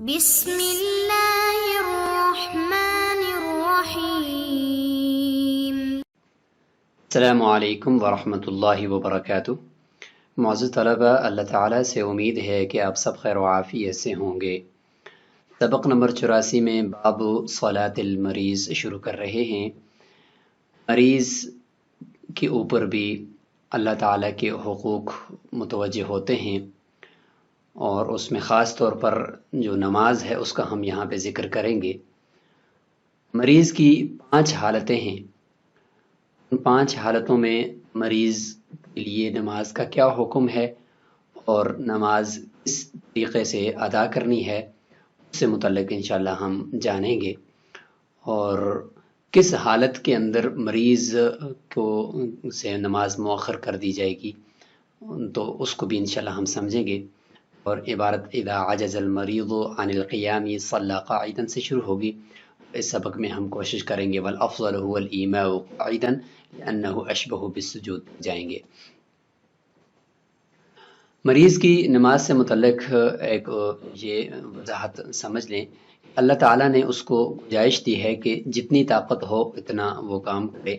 بسم اللہ الرحمن الرحیم۔ السلام علیکم ورحمۃ اللہ وبرکاتہ۔ معزز طلبہ، اللہ تعالیٰ سے امید ہے کہ آپ سب خیر و عافیت سے ہوں گے۔ سبق نمبر 84 میں باب صلاۃ المریض شروع کر رہے ہیں۔ مریض کے اوپر بھی اللہ تعالیٰ کے حقوق متوجہ ہوتے ہیں، اور اس میں خاص طور پر جو نماز ہے اس کا ہم یہاں پہ ذکر کریں گے۔ مریض کی 5 حالتیں ہیں۔ ان 5 حالتوں میں مریض کے لیے نماز کا کیا حکم ہے اور نماز کس طریقے سے ادا کرنی ہے، اس سے متعلق انشاءاللہ ہم جانیں گے، اور کس حالت کے اندر مریض کو سے نماز مؤخر کر دی جائے گی تو اس کو بھی انشاءاللہ ہم سمجھیں گے۔ اور عبارت اذا عجز المریض عن القیام صلی قاعدا سے شروع ہوگی۔ اس سبق میں ہم کوشش کریں گے والافضل هو الایماء قاعدا لانه اشبه بالسجود جائیں گے۔ مریض کی نماز سے متعلق ایک یہ وضاحت سمجھ لیں، اللہ تعالیٰ نے اس کو گنجائش دی ہے کہ جتنی طاقت ہو اتنا وہ کام کرے،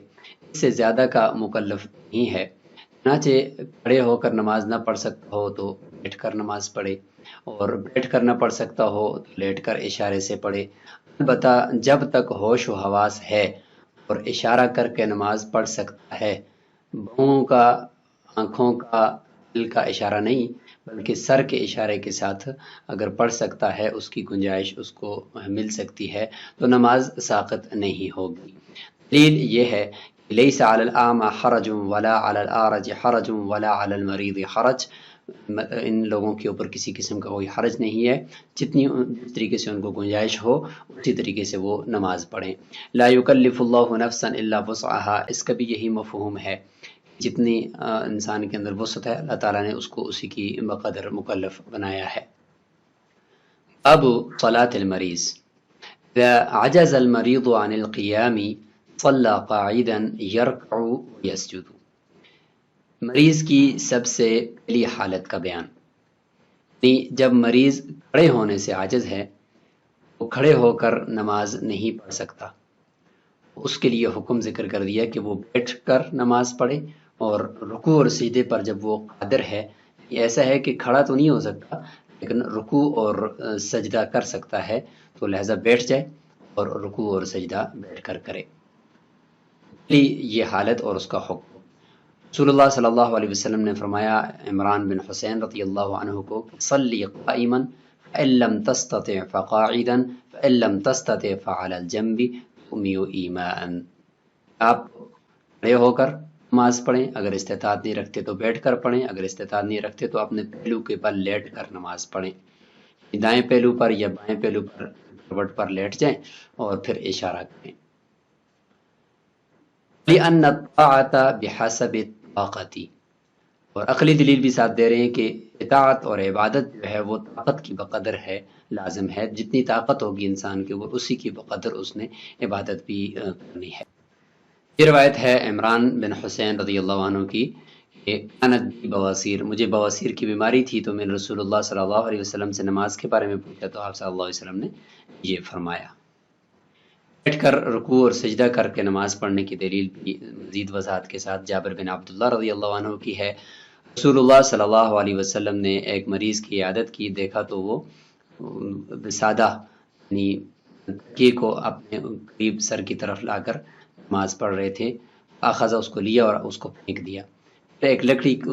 اس سے زیادہ کا مکلف نہیں ہے۔ چنانچہ کھڑے ہو کر نماز نہ پڑھ سکتا ہو تو بیٹھ کر نماز پڑھے، اور بیٹھ کر نہ پڑھ سکتا ہو تو لیٹ کر اشارے سے پڑھے۔ البتہ جب تک ہوش و حواس ہے اور اشارہ کر کے نماز پڑھ سکتا ہے، بھوؤں کا، آنکھوں کا، دل کا اشارہ نہیں بلکہ سر کے اشارے کے ساتھ اگر پڑھ سکتا ہے، اس کی گنجائش اس کو مل سکتی ہے تو نماز ساقط نہیں ہوگی۔ دلیل یہ ہے کہ لیس علی الاعمى حرج ولا علی الاعرج حرج ولا علی المریض حرج، ان لوگوں کے اوپر کسی قسم کا کوئی حرج نہیں ہے، جس طریقے سے ان کو گنجائش ہو اسی طریقے سے وہ نماز پڑھیں۔ لا یکلف اللہ نفسا الا وسعها، اس کا بھی یہی مفہوم ہے، جتنی انسان کے اندر وسعت ہے اللہ تعالیٰ نے اس کو اسی کی بقدر مکلف بنایا ہے۔ اب صلاۃ المریض، اذا عجز المریض عن القیام صلی قاعدا یرکع ویسجد۔ مریض کی سب سے پہلی حالت کا بیان، یعنی جب مریض کھڑے ہونے سے عاجز ہے، وہ کھڑے ہو کر نماز نہیں پڑھ سکتا، اس کے لیے حکم ذکر کر دیا کہ وہ بیٹھ کر نماز پڑھے، اور رکوع اور سجدے پر جب وہ قادر ہے، ایسا ہے کہ کھڑا تو نہیں ہو سکتا لیکن رکوع اور سجدہ کر سکتا ہے، تو لہذا بیٹھ جائے اور رکوع اور سجدہ بیٹھ کر کرے۔ یہ حالت اور اس کا حکم، رسول اللہ صلی اللہ علیہ وسلم نے فرمایا عمران بن حسین رضی اللہ عنہ کو، صلی قائما فإن لم تستطع فقاعدا فإن لم تستطع فعلى الجنب تؤمئ ایماء۔ آپ کھڑے ہو کر نماز پڑھیں، اگر استطاعت نہیں رکھتے تو بیٹھ کر پڑھیں، اگر استطاعت نہیں رکھتے تو اپنے پہلو کے بل لیٹ کر نماز پڑھیں، دائیں پہلو پر یا بائیں پہلو پر کروٹ پر لیٹ جائیں اور پھر اشارہ کریں۔ لأن الطاعة بحسب الطاقة، اور عقلی دلیل بھی ساتھ دے رہے ہیں کہ اطاعت اور عبادت جو ہے وہ طاقت کی بقدر ہے، لازم ہے، جتنی طاقت ہوگی انسان کے وہ اسی کی بقدر اس نے عبادت بھی کرنی ہے۔ یہ روایت ہے عمران بن حسین رضی اللہ عنہ کی کہ کانت بی بواسیر، مجھے بواسیر کی بیماری تھی تو میں نے رسول اللہ صلی اللہ علیہ وسلم سے نماز کے بارے میں پوچھا تو آپ صلی اللہ علیہ وسلم نے یہ فرمایا۔ بیٹھ کر رکوع اور سجدہ کر کے نماز پڑھنے کی دلیل بھی مزید وضاحت کے ساتھ جابر بن عبداللہ رضی اللہ عنہ کی ہے۔ رسول اللہ صلی اللہ علیہ وسلم نے ایک مریض کی عیادت کی، دیکھا تو وہ سادہ یعنی تکیے کو اپنے قریب سر کی طرف لا کر نماز پڑھ رہے تھے، آخذہ اس کو لیا اور اس کو پھینک دیا، پھر ایک لکڑی کو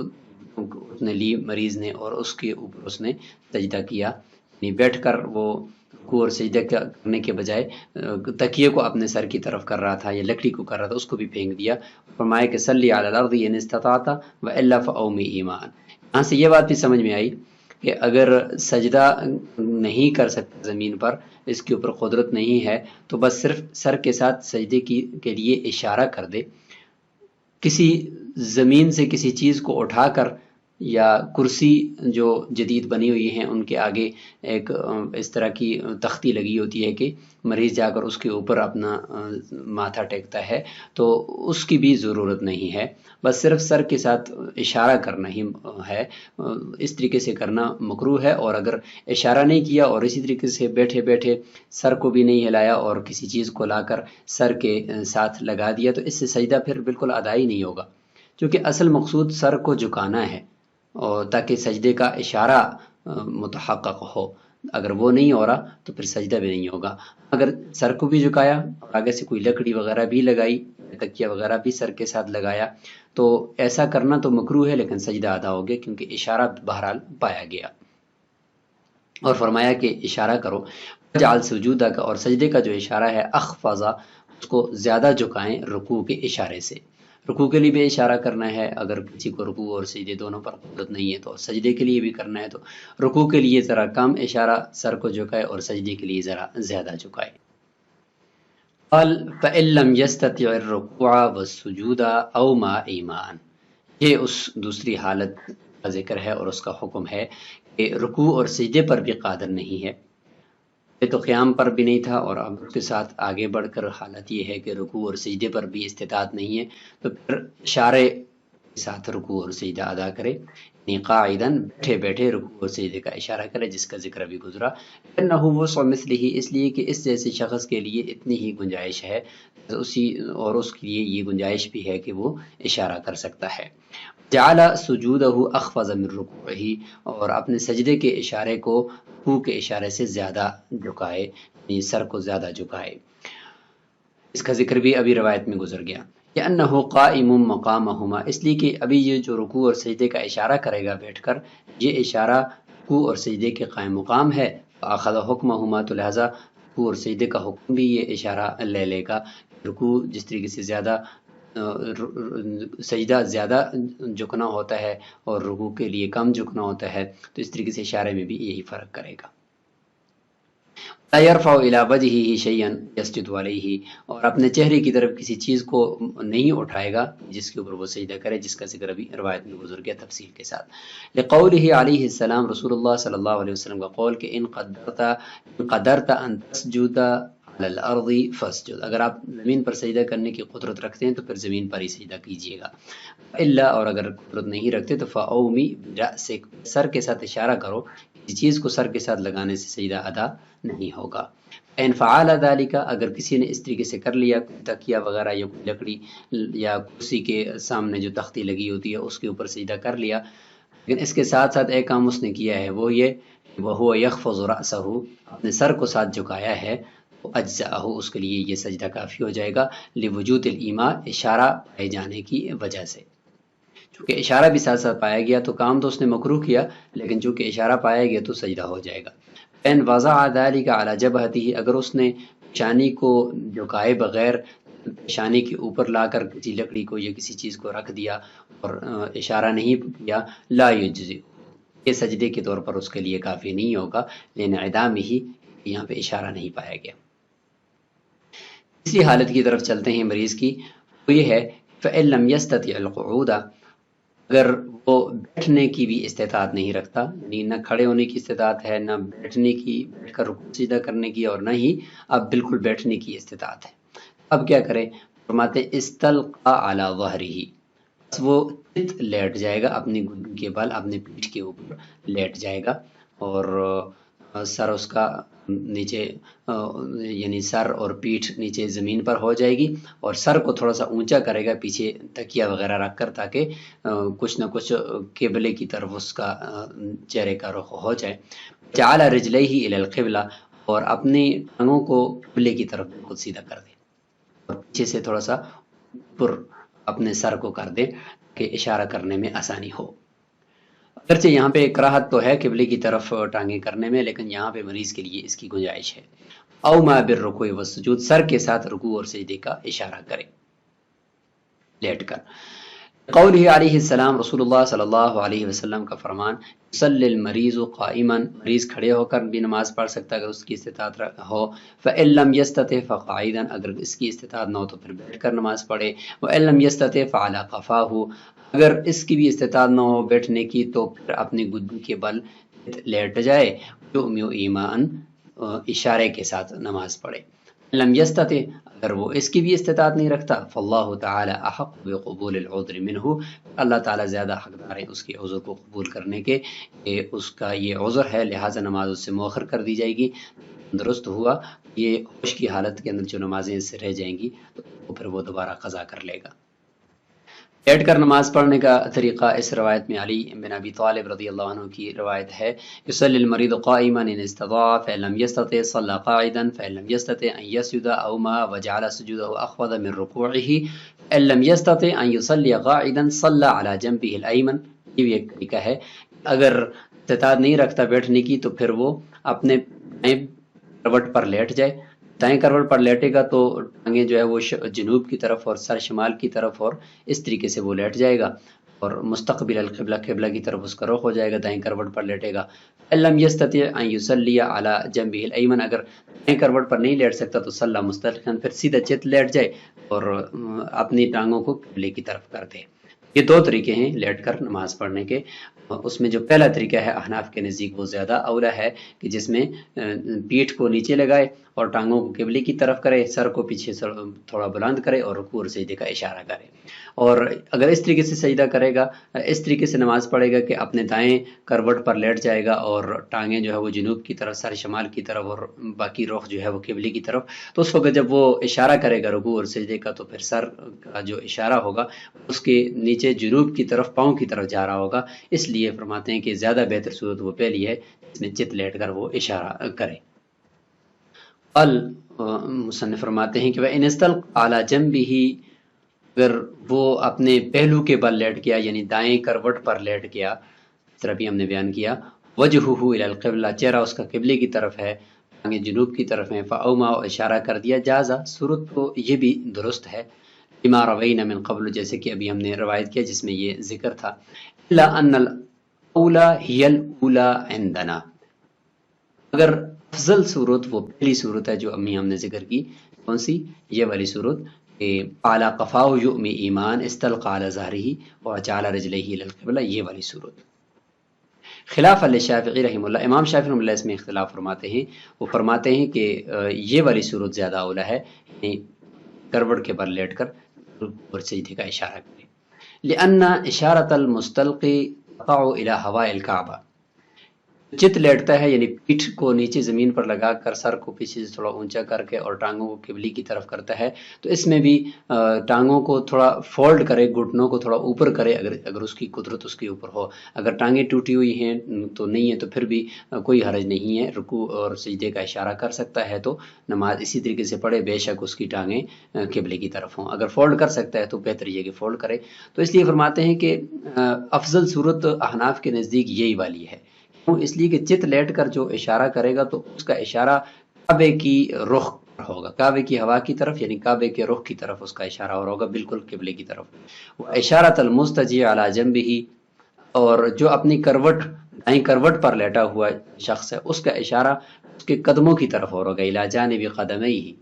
اس نے لی مریض نے اور اس کے اوپر اس نے سجدہ کیا، یعنی بیٹھ کر وہ رکوع اور سجدہ کرنے کے بجائے تکیے کو اپنے سر کی طرف کر رہا تھا یا لکڑی کو کر رہا تھا، اس کو بھی پھینک دیا، فرمایا کہ صلی علی الارض ان استطعت والا فاومی ایمان۔ یہاں سے یہ بات بھی سمجھ میں آئی کہ اگر سجدہ نہیں کر سکتا زمین پر، اس کے اوپر قدرت نہیں ہے، تو بس صرف سر کے ساتھ سجدے کے لیے اشارہ کر دے، کسی زمین سے کسی چیز کو اٹھا کر یا کرسی جو جدید بنی ہوئی ہیں ان کے آگے ایک اس طرح کی تختی لگی ہوتی ہے کہ مریض جا کر اس کے اوپر اپنا ماتھا ٹیکتا ہے، تو اس کی بھی ضرورت نہیں ہے، بس صرف سر کے ساتھ اشارہ کرنا ہی ہے، اس طریقے سے کرنا مکروہ ہے۔ اور اگر اشارہ نہیں کیا اور اسی طریقے سے بیٹھے بیٹھے سر کو بھی نہیں ہلایا اور کسی چیز کو لا کر سر کے ساتھ لگا دیا تو اس سے سجدہ پھر بالکل ادا ہی نہیں ہوگا، کیونکہ اصل مقصود سر کو جھکانا ہے اور تاکہ سجدے کا اشارہ متحقق ہو۔ اگر وہ نہیں ہو رہا تو پھر سجدہ بھی نہیں ہوگا۔ اگر سر کو بھی جھکایا اور آگے سے کوئی لکڑی وغیرہ بھی لگائی، تکیہ وغیرہ بھی سر کے ساتھ لگایا، تو ایسا کرنا تو مکروہ ہے لیکن سجدہ ادا ہو گیا، کیونکہ اشارہ بہرحال پایا گیا۔ اور فرمایا کہ اشارہ کرو، جعل سجودہ کا، اور سجدے کا جو اشارہ ہے اخفضا، اس کو زیادہ جھکائیں رکوع کے اشارے سے۔ رکوع کے لیے بھی اشارہ کرنا ہے، اگر کسی کو رکوع اور سجدے دونوں پر قدرت نہیں ہے تو سجدے کے لیے بھی کرنا ہے، تو رکوع کے لیے ذرا کم اشارہ سر کو جھکائے اور سجدے کے لیے ذرا زیادہ جھکائے۔ قال فإن لم يستطع الركوع والسجود أو مع ایمان، یہ اس دوسری حالت کا ذکر ہے اور اس کا حکم ہے کہ رکوع اور سجدے پر بھی قادر نہیں ہے، یہ تو قیام پر بھی نہیں تھا اور اب اس کے ساتھ آگے بڑھ کر حالت یہ ہے کہ رکوع اور سجدے پر بھی استطاعت نہیں ہے، تو پھر اشارے کے ساتھ رکوع اور سجدہ ادا کرے، یعنی قاعداً بیٹھے بیٹھے رکوع اور سجدے کا اشارہ کرے، جس کا ذکر ابھی گزرا۔ انہ وسع مثلہ، اس لیے کہ اس جیسے شخص کے لیے اتنی ہی گنجائش ہے، اسی اور اس کے لیے یہ گنجائش بھی ہے کہ وہ اشارہ کر سکتا ہے۔ جعل سجودہ اخفض من رکوعہ، اور اپنے سجدے کے اشارے کو رکوع کے اشارے سے زیادہ جھکائے، یعنی سر کو زیادہ جھکائے، اس کا ذکر بھی ابھی روایت میں گزر گیا۔ لأنہ قائم مقامہما، اس لیے کہ ابھی یہ جو رکوع اور سجدے کا اشارہ کرے گا بیٹھ کر، یہ اشارہ رکوع اور سجدے کے قائم مقام ہے، فاخذ حکمہما، تو لہذا رکوع اور سجدے کا حکم بھی یہ اشارہ لے لے گا۔ رکوع جس طریقے سے زیادہ سجدہ زیادہ جھکنا ہوتا ہے اور رکوع کے لیے کم جھکنا ہوتا ہے، تو اس طریقے سے اشارے میں بھی یہی فرق کرے گا۔ لا يرفع الى وجهه شيئا يسجد عليه، اور اپنے چہرے کی طرف کسی چیز کو نہیں اٹھائے گا جس کے اوپر وہ سجدہ کرے، جس کا ذکر ابھی روایت میں گزر گیا تفصیل کے ساتھ۔ لقوله علیہ السلام، رسول اللہ صلی اللہ علیہ وسلم کا قول کہ ان قدرت ان تسجد علی الارض فاسجد، اگر آپ زمین پر سجدہ کرنے کی قدرت رکھتے ہیں تو پھر زمین پر ہی سجدہ کیجئے گا۔ الا، اور اگر قدرت نہیں رکھتے تو فاومی برأسک، سر کے ساتھ اشارہ کرو، کسی چیز کو سر کے ساتھ لگانے سے سجدہ ادا نہیں ہوگا۔ ان فعل ذلك، اگر کسی نے اس طریقے سے کر لیا، تکیہ وغیرہ یا کوئی لکڑی یا کرسی کے سامنے جو تختی لگی ہوتی ہے اس کے اوپر سجدہ کر لیا، لیکن اس کے ساتھ ساتھ ایک کام اس نے کیا ہے، وہ یہ وهو يخفض رأسه، اپنے سر کو ساتھ جھکایا ہے، اجزاءہ، اس کے لیے یہ سجدہ کافی ہو جائے گا، لوجود الایماء، اشارہ پائے جانے کی وجہ سے، چونکہ اشارہ بھی ساتھ ساتھ پایا گیا تو کام تو اس نے مکروہ کیا، لیکن چونکہ اشارہ پایا گیا تو سجدہ ہو جائے گا۔ ان وضع ذلك على جبهته، اگر اس نے پیشانی کو جھکائے بغیر پیشانی کے اوپر لا کر کسی لکڑی کو یا کسی چیز کو رکھ دیا اور اشارہ نہیں کیا، لا یجزئ، یہ سجدے کے طور پر اس کے لیے کافی نہیں ہوگا، لانعدامہ، یہاں پہ اشارہ نہیں پایا گیا۔ اسی حالت کی طرف چلتے ہیں مریض کی، وہ یہ ہے فإن لم يستطع القعود، اگر وہ بیٹھنے کی بھی استطاعت نہیں رکھتا، یعنی نہ کھڑے ہونے کی استطاعت ہے، نہ بیٹھنے کی، بیٹھ کر رکوع سجدہ کرنے کی، اور نہ ہی اب بالکل بیٹھنے کی استطاعت ہے، اب کیا کرے؟ فرماتے استلقى على ظهره، بس وہ چت لیٹ جائے گا، اپنی گردن کے بل اپنے پیٹھ کے اوپر لیٹ جائے گا، اور سر اس کا نیچے، یعنی سر اور پیٹھ نیچے زمین پر ہو جائے گی، اور سر کو تھوڑا سا اونچا کرے گا پیچھے تکیہ وغیرہ رکھ کر، تاکہ کچھ نہ کچھ قبلے کی طرف اس کا چہرے کا رخ ہو جائے۔ جعل رجلیہ الی القبلہ، اور اپنی ٹانگوں کو قبلے کی طرف بالکل سیدھا کر دے اور پیچھے سے تھوڑا سا اوپر اپنے سر کو کر دے کہ اشارہ کرنے میں آسانی ہو۔ اگرچہ یہاں پہ کراہت تو ہے قبلے کی طرف ٹانگیں کرنے میں، لیکن یہاں پہ مریض کے لیے اس کی گنجائش ہے۔ او ما بالرکوع والسجود، سر کے ساتھ رکوع اور سجدے کا اشارہ کرے لیٹ کر۔ قولہ علیہ السلام، رسول اللہ صلی اللہ علیہ وسلم کا فرمان، یصلی المریض قائما، مریض کھڑے ہو کر بھی نماز پڑھ سکتا ہے اگر اس کی استطاعت ہو، فإن لم يستطع فقاعدا، اگر اس کی استطاعت نہ ہو تو پھر بیٹھ کر نماز پڑھے، وإن لم يستطع فعلى قفاه، اگر اس کی بھی استطاعت نہ ہو بیٹھنے کی تو پھر اپنی گدی کے بل لیٹ جائے، یؤمی ایمان اشارے کے ساتھ نماز پڑھے۔ لم یستطع، اگر وہ اس کی بھی استطاعت نہیں رکھتا، فاللہ تعالی احق بقبول العذر منہ، اللہ تعالیٰ زیادہ حقدار ہے اس کے عذر کو قبول کرنے کے، کہ اس کا یہ عذر ہے لہٰذا نماز اس سے مؤخر کر دی جائے گی۔ درست ہوا یہ ہوش کی حالت کے اندر جو نمازیں اس سے رہ جائیں گی تو پھر وہ دوبارہ قضا کر لے گا۔ بیٹھ کر نماز پڑھنے کا طریقہ، اس روایت میں علی بن ابی طالب رضی اللہ عنہ کی روایت ہے، یصلی المریض قائما ان استطاع فإن لم يستطع صلى قاعدا فإن لم يستطع ان يسجد او ما وجعل سجوده اخفض من ركوعه فإن لم يستطع ان يصلي قاعدا صلى على جنبه الايمن۔ یہ بھی ایک طریقہ ہے، اگر استطاعت نہیں رکھتا بیٹھنے کی تو پھر وہ اپنے کروٹ پر لیٹ جائے، دائیں کروٹ پر لیٹے گا تو ٹانگیں جو ہے وہ جنوب کی طرف اور سر شمال کی طرف، اور اس طریقے سے وہ لیٹ جائے گا اور مستقبل القبلہ، قبلہ کی طرف اس کا رخ ہو جائے گا، دائیں کروٹ پر لیٹے گا۔ لم یستطع ان یصلی علی جنبہ الايمن، اگر دائیں کروٹ پر نہیں لیٹ سکتا تو صلی مستلقیاً، پھر سیدھا چت لیٹ جائے اور اپنی ٹانگوں کو قبلے کی طرف کر دے۔ یہ دو طریقے ہیں لیٹ کر نماز پڑھنے کے۔ اس میں جو پہلا طریقہ ہے احناف کے نزدیک وہ زیادہ اولا ہے، کہ جس میں پیٹھ کو نیچے لگائے اور ٹانگوں کو قبلے کی طرف کرے، سر کو پیچھے تھوڑا بلند کرے اور رکوع اور سجدے کا اشارہ کرے۔ اور اگر اس طریقے سے سجدہ کرے گا، اس طریقے سے نماز پڑھے گا کہ اپنے دائیں کروٹ پر لیٹ جائے گا اور ٹانگیں جو ہے وہ جنوب کی طرف، سر شمال کی طرف اور باقی رخ جو ہے وہ قبلے کی طرف، تو اس وقت جب وہ اشارہ کرے گا رکوع اور سجدے کا تو پھر سر کا جو اشارہ ہوگا اس کے نیچے جنوب کی طرف، پاؤں کی طرف جا رہا ہوگا۔ اس لیے فرماتے ہیں کہ زیادہ بہتر صورت وہ پہلی ہے جس میں چت لیٹ کر وہ اشارہ کرے۔ مصنف فرماتے ہیں کہ وَإِنِ اسْتَلْقَى عَلَى جَنْبِهِ، اگر وہ اپنے پہلو کے بل لیٹ گیا یعنی دائیں کروٹ پر لیٹ گیا، اس طرح بھی ہم نے بیان کیا، وجهه الى القبلہ، چہرہ اس کا قبلے کی طرف ہے، ٹانگیں جنوب کی طرف ہیں، فاوما، اشارہ کر دیا، جازا، صورت تو یہ بھی درست ہے، لما روینا من قبل، جیسے کہ ابھی ہم نے روایت کیا جس میں یہ ذکر تھا، الا ان الاولى هي الاولى عندنا، اگر افضل صورت وہ پہلی صورت ہے جو ہم نے ذکر کی، کون سی؟ یہ والی صورت، اعلی قفاہ یؤمی ایمان استلقى على ظہرہ وجعل رجلیہ الی القبلہ، یہ والی صورت۔ خلاف الشافعی رحمہ اللہ، امام شافعی رحمہ اللہ اس میں اختلاف فرماتے ہیں، وہ فرماتے ہیں کہ یہ والی صورت زیادہ اولا ہے، یعنی کروٹ کے بل لیٹ کر اور سجدے کا اشارہ کرے، لأن اشارۃ المستلقی تقع الی ہواء الکعبہ، چت لیٹتا ہے یعنی پیٹھ کو نیچے زمین پر لگا کر، سر کو پیچھے سے تھوڑا اونچا کر کے اور ٹانگوں کو قبلی کی طرف کرتا ہے، تو اس میں بھی ٹانگوں کو تھوڑا فولڈ کرے، گھٹنوں کو تھوڑا اوپر کرے، اگر اس کی قدرت اس کے اوپر ہو۔ اگر ٹانگیں ٹوٹی ہوئی ہیں تو نہیں ہے تو پھر بھی کوئی حرج نہیں ہے، رکوع اور سجدے کا اشارہ کر سکتا ہے، تو نماز اسی طریقے سے پڑھے، بے شک اس کی ٹانگیں قبلے کی طرف ہوں۔ اگر فولڈ کر سکتا ہے تو بہتر یہ کہ فولڈ کرے۔ تو اس لیے فرماتے ہیں کہ افضل صورت احناف کے نزدیک یہی والی ہے، اس لیے کہ چت لیٹ کر جو اشارہ کرے گا تو اس کا اشارہ کعبے کی رخ ہوگا، کعبے کی ہوا کی طرف، یعنی کعبے کے رخ کی طرف اس کا اشارہ اور ہوگا، بالکل قبلے کی طرف۔ اشارۃ المستجی علی جنبہ، اور جو اپنی کروٹ، دائیں کروٹ پر لیٹا ہوا شخص ہے، اس کا اشارہ اس کے قدموں کی طرف اور ہوگا، الی جانب قدمیہ،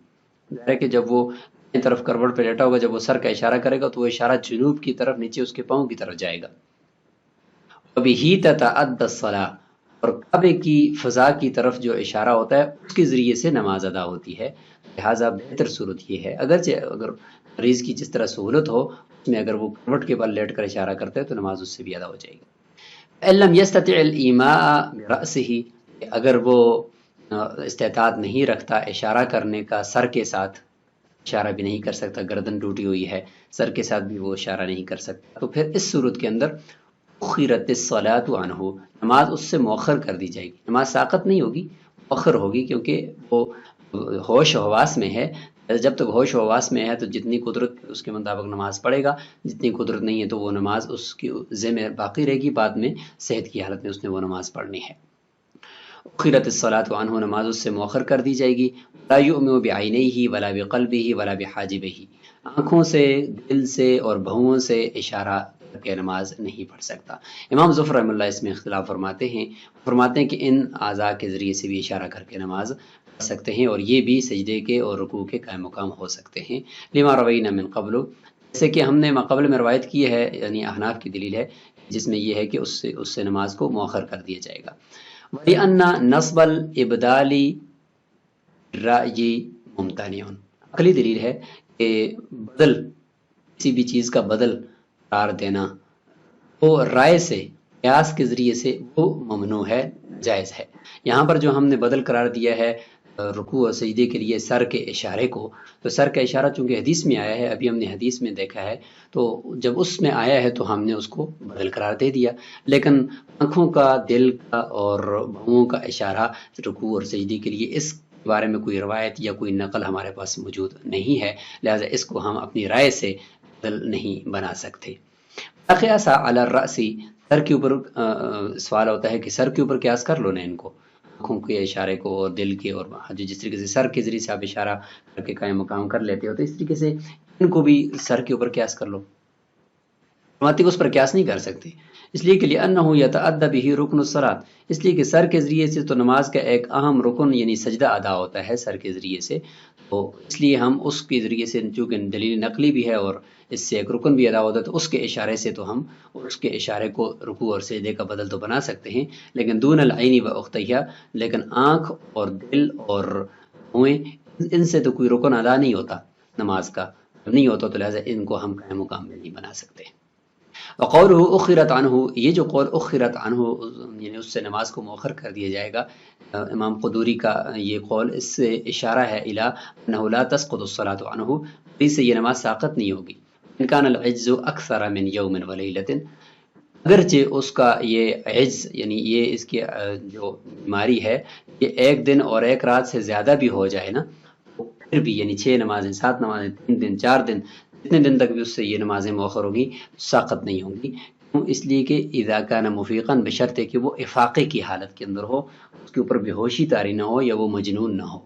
ظاہر ہے کہ جب وہ دائیں طرف کروٹ پہ لیٹا ہوگا، جب وہ سر کا اشارہ کرے گا تو وہ اشارہ جنوب کی طرف، نیچے اس کے پاؤں کی طرف جائے گا۔ وبہ تتعدی الصلاۃ، اور کعبے کی فضا کی طرف جو اشارہ ہوتا ہے اس کے ذریعے سے نماز ادا ہوتی ہے، لہٰذا بہتر صورت یہ ہے، اگرچہ اگر مریض کی جس طرح سہولت ہو اس میں اگر وہ کروٹ کے بل لیٹ کر اشارہ کرتا ہے تو نماز اس سے بھی ادا ہو جائے گی۔ ان لم یستطع الایماء برأسہ، اگر وہ استطاعت نہیں رکھتا اشارہ کرنے کا سر کے ساتھ، اشارہ بھی نہیں کر سکتا، گردن ٹوٹی ہوئی ہے، سر کے ساتھ بھی وہ اشارہ نہیں کر سکتا، تو پھر اس صورت کے اندر اخرت الصلاۃ عنہ، نماز اس سے مؤخر کر دی جائے گی، نماز ساقط نہیں ہوگی، مؤخر ہوگی، کیونکہ وہ ہوش و حواس میں ہے، جب تک ہوش و حواس میں ہے تو جتنی قدرت اس کے مطابق نماز پڑھے گا، جتنی قدرت نہیں ہے تو وہ نماز اس کی ذمہ باقی رہے گی، بعد میں صحت کی حالت میں اس نے وہ نماز پڑھنی ہے۔ اخرت الصلاۃ عنہ، نماز اس سے مؤخر کر دی جائے گی، لا یؤمن بعینیہ ولا بقلبہ ولا بحاجبہ، آنکھوں سے، دل سے اور بھوؤں سے اشارہ کہ نماز نہیں پڑھ سکتا۔ امام ظفر رحمہ اللہ اس میں اختلاف فرماتے ہیں کہ ان اعضاء کے ذریعے سے بھی اشارہ کر کے نماز پڑھ سکتے ہیں، اور یہ بھی سجدے کے اور رکوع کے قائم مقام ہو سکتے ہیں، لما روینا من قبل، جیسے کہ ہم نے قبل میں روایت کی ہے، یعنی احناف کی دلیل ہے جس میں یہ ہے کہ اس سے نماز کو مؤخر کر دیا جائے گا۔ وَلِأَنَّ نَصْبَ الْإِبْدَالِ رَأْيِ مُمْتَنِعٌ، عقلی دلیل ہے کہ بدل، کسی بھی چیز کا بدل قرار دینا وہ رائے سے، قیاس کے ذریعے سے وہ ممنوع ہے، جائز ہے۔ یہاں پر جو ہم نے بدل قرار دیا ہے رکوع اور سجدے کے لیے سر کے اشارے کو، تو سر کا اشارہ چونکہ حدیث میں آیا ہے، ابھی ہم نے حدیث میں دیکھا ہے، تو جب اس میں آیا ہے تو ہم نے اس کو بدل قرار دے دیا، لیکن آنکھوں کا، دل کا اور بھوؤں کا اشارہ رکوع اور سجدے کے لیے اس بارے میں کوئی روایت یا کوئی نقل ہمارے پاس موجود نہیں ہے، لہذا اس کو ہم اپنی رائے سے بدل نہیں بنا سکتے۔ قیاس علی الرأس، سر کے اوپر سوال ہوتا ہے کہ سر کے اوپر قیاس کر لو نا ان کو، آنکھوں کے اشارے کو اور دل کے، اور جس طریقے سے سر کے ذریعے سے آپ اشارہ کر کے قائم مقام کر لیتے ہو، تو اس طریقے سے ان کو بھی سر کے اوپر قیاس کر لو۔ فرماتے کہ اس پر قیاس نہیں کر سکتے، اس لیے کہ لأنہ یتعدی بہ رکن الصلاۃ، اس لیے کہ سر کے ذریعے سے تو نماز کا ایک اہم رکن یعنی سجدہ ادا ہوتا ہے سر کے ذریعے سے، تو اس لیے ہم اس کے ذریعے سے، چونکہ دلیل نقلی بھی ہے اور اس سے ایک رکن بھی ادا ہوتا ہے، تو اس کے اشارے سے تو ہم اس کے اشارے کو رکوع اور سجدے کا بدل تو بنا سکتے ہیں، لیکن دون العین و اختیہ، لیکن آنکھ اور دل اور ہوئیں ان سے تو کوئی رکن ادا نہیں ہوتا نماز کا، نہیں ہوتا، تو لہٰذا ان کو ہم قائم مقام میں نہیں بنا سکتے۔ وقولہ اخرت عنہ، یہ جو قول اخرت عنہ یعنی اس سے نماز کو مؤخر کر دیا جائے گا، امام قدوری کا یہ قول، اس سے اشارہ ہے الی انہ لا تسقط الصلاۃ عنہ، اس سے یہ نماز ساقط نہیں ہوگی۔ ان کان العجز اکثر من یوم ولیلۃ، اگرچہ اس کا یہ عجز یعنی یہ اس کی جو بیماری ہے یہ ایک دن اور ایک رات سے زیادہ بھی ہو جائے نا، پھر بھی یعنی 6 نمازیں، 7 نمازیں، 3 دن، 4 دن، جتنے دن تک بھی اس سے یہ نمازیں مؤخر ہوگی ساقط نہیں ہوں گی، اس لیے کہ اذا کان مفیقا، بشرط کہ وہ افاقے کی حالت کے اندر ہو، اس کے اوپر بے ہوشی طاری نہ ہو یا وہ مجنون نہ ہو،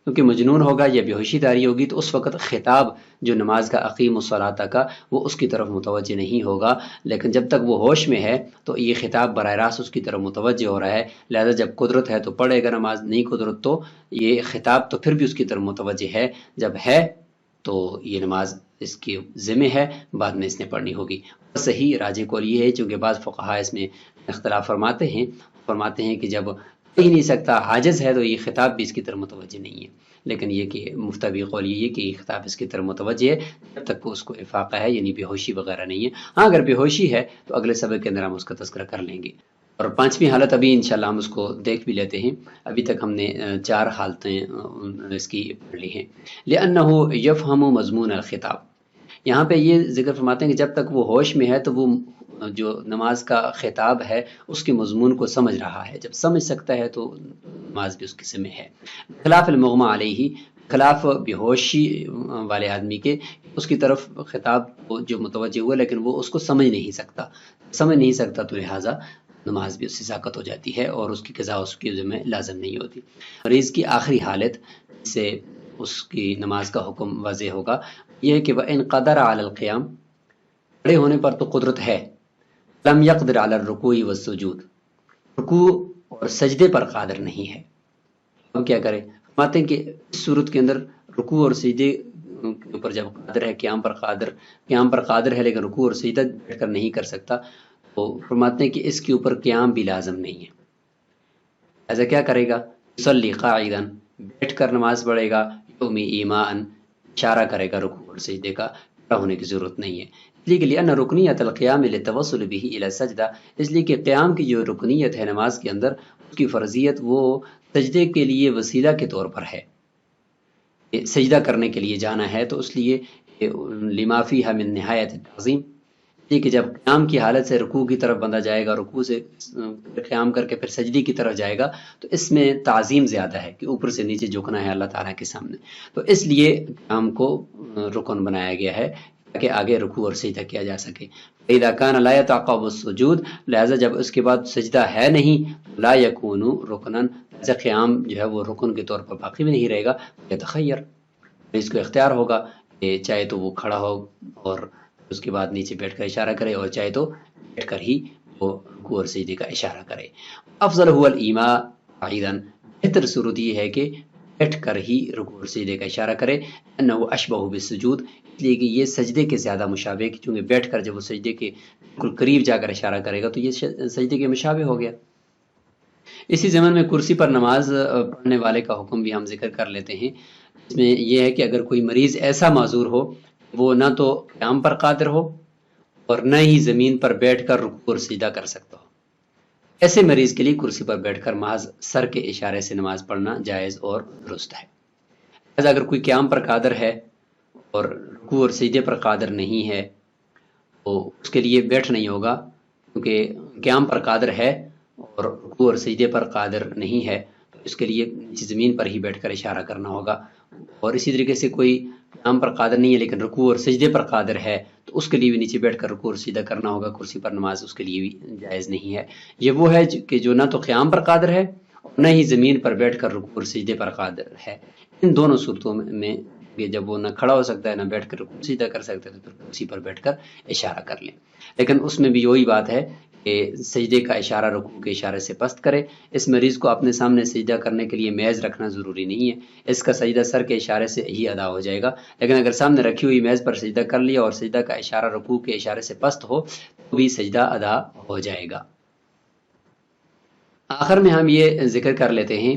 کیونکہ مجنون ہوگا یا بے ہوشی طاری ہوگی تو اس وقت خطاب جو نماز کا اقیم الصلاۃ کا وہ اس کی طرف متوجہ نہیں ہوگا، لیکن جب تک وہ ہوش میں ہے تو یہ خطاب براہ راست اس کی طرف متوجہ ہو رہا ہے، لہذا جب قدرت ہے تو پڑھے گا نماز، نہیں قدرت تو یہ خطاب تو پھر بھی اس کی طرف متوجہ ہے، جب ہے تو یہ نماز اس کی ذمہ ہے، بعد میں اس نے پڑھنی ہوگی۔ صحیح راجح قول یہ ہے، چونکہ بعض فقہاء اس میں اختلاف فرماتے ہیں کہ جب پڑھ ہی نہیں سکتا، عاجز ہے، تو یہ خطاب بھی اس کی طرف متوجہ نہیں ہے، لیکن یہ کہ مفتوی قول یہ ہے کہ یہ خطاب اس کی طرف متوجہ ہے جب تک اس کو افاقہ ہے، یعنی بے ہوشی وغیرہ نہیں ہے۔ ہاں اگر بے ہوشی ہے تو اگلے سبق کے اندر ہم اس کا تذکرہ کر لیں گے، اور 5ویں حالت ابھی انشاءاللہ ہم اس کو دیکھ بھی لیتے ہیں۔ ابھی تک ہم نے 4 حالتیں اس کی پڑھ لی ہیں۔ لِأَنَّهُ يَفْهَمُ مضمون الخطاب، یہاں پہ یہ ذکر فرماتے ہیں کہ جب تک وہ ہوش میں ہے تو وہ جو نماز کا خطاب ہے اس کے مضمون کو سمجھ رہا ہے، جب سمجھ سکتا ہے تو نماز بھی اس کے ذمہ ہے۔ خلاف المغمى علیہ، خلاف بے ہوشی والے آدمی کے، اس کی طرف خطاب جو متوجہ ہوا لیکن وہ اس کو سمجھ نہیں سکتا تو لہٰذا نماز بھی اس سے ساقط ہو جاتی ہے اور اس کی قضا اس کے ذمہ لازم نہیں ہوتی۔ مریض کی آخری حالت سے اس کی نماز کا حکم واضح ہوگا، یہ ہے کہ وَإِن قَدَرَ عَلَى الْقِيَامِ، کھڑے ہونے پر تو قدرت ہے، لَمْ يَقْدِرْ عَلَى الرُّكُوعِ وَالسُّجُودِ، رکوع اور سجدے پر قادر نہیں ہے، اب کیا کرے؟ فرماتے ہیں کہ اس صورت کے اندر رکوع اور سجدے کے اوپر جب قادر ہے، قیام پر قادر ہے لیکن رکوع اور سجدہ بیٹھ کر نہیں کر سکتا، تو فرماتے ہیں کہ اس کے اوپر قیام بھی لازم نہیں ہے، ایسا کیا کرے گا؟ یصلی قاعدا، بیٹھ کر نماز پڑھے گا، یومی ایمان، اشارہ کرے گا رکوع اور سجدے کا، کھڑا ہونے کی ضرورت نہیں ہے، اس لیے کہ لأن رکنیت القیام للتوسل به الى السجدہ، اس لیے کہ قیام کی جو رکنیت ہے نماز کے اندر، اس کی فرضیت وہ سجدے کے لیے وسیلہ کے طور پر ہے، سجدہ کرنے کے لیے جانا ہے، تو اس لیے لما فیہا من نہایت التعظیم، کہ جب قیام کی حالت سے رکوع کی طرف بندہ جائے گا، رکوع سے قیام کر کے پھر سجدی کی طرف جائے گا، تو اس میں تعظیم زیادہ ہے کہ اوپر سے نیچے جھکنا ہے اللہ تعالیٰ کے سامنے، تو اس لیے قیام کو رکن بنایا گیا ہے تاکہ آگے رکوع اور سجدہ کیا جا سکے۔ فَإِذَا كَانَ لَا يَتَعَقَّبُ السُّجُودَ، لہذا جب اس کے بعد سجدہ ہے نہیں، لا يَكُونُ رُكْنًا، ایسا قیام جو ہے وہ رکن کے طور پر باقی بھی نہیں رہے گا، يتخیر، اس کو اختیار ہوگا کہ چاہے تو وہ کھڑا ہو اور اس کے بعد نیچے بیٹھ کر اشارہ کرے، اور چاہے تو بیٹھ کر ہی وہ رکوع اور سجدے کا اشارہ کرے۔ افضل هو الایماء قاعدا، بہتر صورت یہ ہے کہ بیٹھ کر ہی رکوع اور سجدے کا اشارہ کرے، انه اشبہ بالسجود، اس لیے کہ یہ سجدے کے زیادہ مشابہ ہے، چونکہ بیٹھ کر جب وہ سجدے کے بالکل قریب جا کر اشارہ کرے گا تو یہ سجدے کے مشابہ ہو گیا۔ اسی ضمن میں کرسی پر نماز پڑھنے والے کا حکم بھی ہم ذکر کر لیتے ہیں۔ اس میں یہ ہے کہ اگر کوئی مریض ایسا معذور ہو وہ نہ تو قیام پر قادر ہو اور نہ ہی زمین پر بیٹھ کر رکوع اور سجدہ کر سکتا ہو، ایسے مریض کے لیے کرسی پر بیٹھ کر محض سر کے اشارے سے نماز پڑھنا جائز اور درست ہے۔ لہذا اگر کوئی قیام پر قادر ہے اور رکوع اور سجدے پر قادر نہیں ہے تو اس کے لیے بیٹھ نہیں ہوگا، کیونکہ قیام پر قادر ہے اور رکوع اور سجدے پر قادر نہیں ہے تو اس کے لیے زمین پر ہی بیٹھ کر اشارہ کرنا ہوگا۔ اور اسی طریقے سے کوئی قیام پر قادر نہیں ہے لیکن رکوع اور سجدے پر قادر ہے تو اس کے لیے بھی نیچے بیٹھ کر رکوع اور سجدہ کرنا ہوگا، کرسی پر نماز اس کے لیے بھی جائز نہیں ہے۔ یہ وہ ہے کہ جو نہ تو قیام پر قادر ہے اور نہ ہی زمین پر بیٹھ کر رکوع اور سجدے پر قادر ہے۔ ان دونوں صورتوں میں جب وہ نہ کھڑا ہو سکتا ہے نہ بیٹھ کر رکوع سجدہ کر سکتا ہے تو پھر کرسی پر بیٹھ کر اشارہ کر لیں، لیکن اس میں بھی وہی بات ہے کہ سجدے کا اشارہ رکوع کے اشارے سے پست کرے۔ اس مریض کو اپنے سامنے سجدہ کرنے کے لیے میز رکھنا ضروری نہیں ہے، اس کا سجدہ سر کے اشارے سے ہی ادا ہو جائے گا، لیکن اگر سامنے رکھی ہوئی میز پر سجدہ کر لیا اور سجدہ کا اشارہ رکوع کے اشارے سے پست ہو تو بھی سجدہ ادا ہو جائے گا۔ آخر میں ہم یہ ذکر کر لیتے ہیں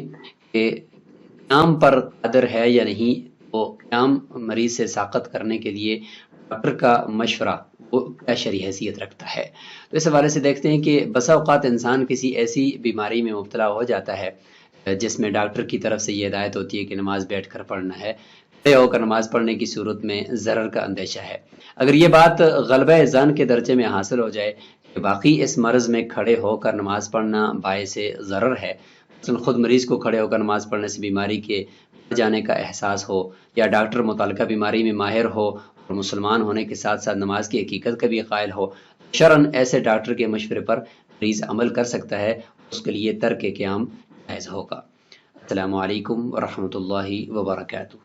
کہ قیام پر قادر ہے یا نہیں، وہ قیام مریض سے ساقط کرنے کے لیے ڈاکٹر کا مشورہ وہ کیا شرعی حیثیت رکھتا ہے۔ تو اس حوالے سے دیکھتے ہیں کہ بسا اوقات انسان کسی ایسی بیماری میں مبتلا ہو جاتا ہے جس میں ڈاکٹر کی طرف سے یہ ہدایت ہوتی ہے کہ نماز بیٹھ کر پڑھنا ہے، کھڑے ہو کر نماز پڑھنے کی صورت میں ضرر کا اندیشہ ہے۔ اگر یہ بات غلبہ ظن کے درجے میں حاصل ہو جائے کہ باقی اس مرض میں کھڑے ہو کر نماز پڑھنا باعث ضرر ہے، مثلا خود مریض کو کھڑے ہو کر نماز پڑھنے سے بیماری کے بڑھ جانے کا احساس ہو، یا ڈاکٹر متعلقہ بیماری میں ماہر ہو اور مسلمان ہونے کے ساتھ ساتھ نماز کی حقیقت کا بھی قائل ہو، شرعاً ایسے ڈاکٹر کے مشورے پر مریض عمل کر سکتا ہے، اس کے لیے ترک قیام جائز ہوگا۔ السلام علیکم ورحمۃ اللہ وبرکاتہ۔